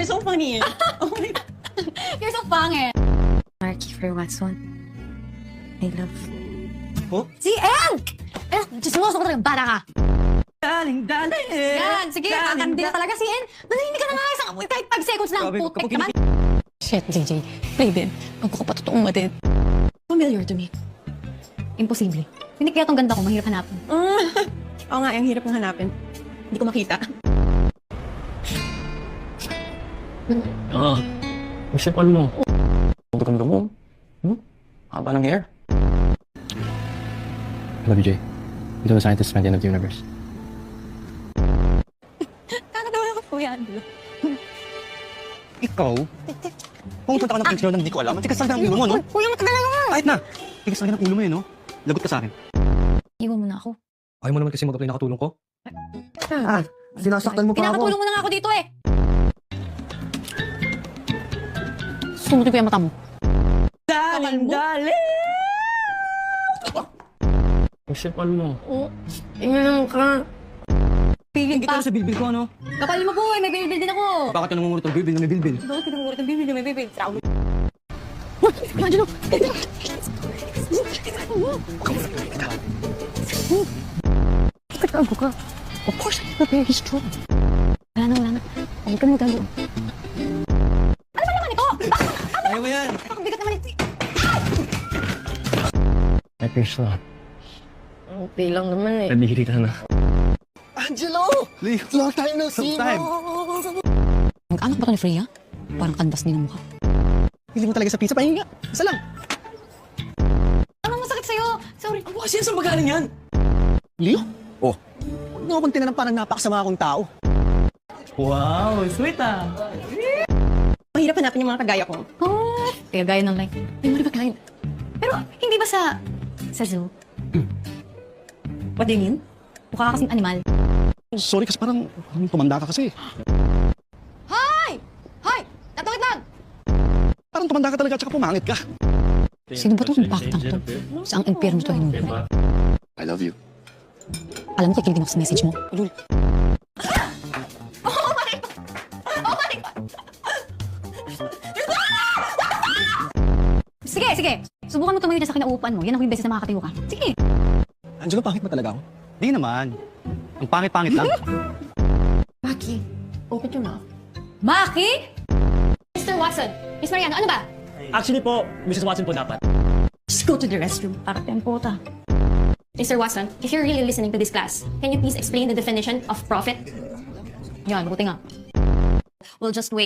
You're so funny. Oh my God. You're so pangit. Kiefer Watson. I love. Oh? Si Enk! Eh, chismoso ka talaga, bata ka. Daling. Yan, sige, kakandila talaga si En. Nanahimik ka na nga, kahit 5 seconds lang. Grabe, Putik kapag naman. Shit, JJ. Play din. Magkakapatotoong matid. Familiar to me. Imposible. Hindi kaya tong ganda ko, mahirap hanapin. Oo nga, ang hirap ng hanapin. Hindi ko makita. Isipan mo. Ang ganda mo. Haba ng hair. I love you, Jay. You're the scientist at the end of the universe. Kakatawa ko po yan. Ikaw? Pumunta ka ng picture na hindi ko alam. Tigas talaga ng ulo mo, no? Kuya, matagal na nga. Kahit na. Tigas talaga ng ulo mo, no? Lagot ka sa akin. Iwan mo na ako. Ayaw mo naman kasi mag-apply nakatulong ko. Sinasaktan mo pa ako. Pinakatulong mo na nga ako dito eh. Sumutin ko yung mata mo. Daling. Isipan mo. Ingalang ka. Piling Hindi pa. ka sa bilbil ko, ano? Kapal mo po eh, may bilbil din ako. Bakit ka nangungulit ng bilbil na may bilbil? Bakit ka nangulit ng bilbil na may bilbil? Trauma. Angelo! Ikatago ka. Of course, I'm very strong. Wala na. Huwag ka na magtago. Ano ba naman ito? Ayaw mo yan! Ang bigat naman ito. Ay, Perso. Okay lang naman eh. Nabihiri ka na. Angelo! Long time no see. Long time. Mag-anak ba ito ni Freya? Parang kandas din ang mukha. Hindi mo talaga sa pizza. Pahinga. Isa lang. Anong masakit sa'yo? Sorry. Ang bukas yan. Saan magaling yan? Leo? Oh. Huwag mo akong tinanan parang napakasama akong tao. Wow, sweet ah. Mahirap hanapin yung mga kagaya ko. Oh, kaya gaya ng like. May mo ba kain? Pero hindi ba sa zoo? What do you mean? Mukha ka kasing animal. Sorry kasi parang tumanda ka kasi. Hi! Hi! Tatawid lang! Parang tumanda ka talaga at saka pumangit ka. Sino ba itong baktang to? Saang impyerno to hinuhuli? I love you. Alam mo, kikiligin ako sa message mo. Lul. Sige. Subukan mo tumayo dyan sa kinauupuan mo. Yan ako yung beses na makakatiyo ka. Sige. Angelo, pangit ba talaga ako? Di naman. Ang pangit-pangit lang. Maki, open your mouth. Maki? Mr. Watson. Miss Mariano, ano ba? Actually po, Mrs. Watson po dapat. Just go to the restroom. Para tempo ta. Mr. Watson, if you're really listening to this class, can you please explain the definition of profit? Yan, buti nga. We'll just wait.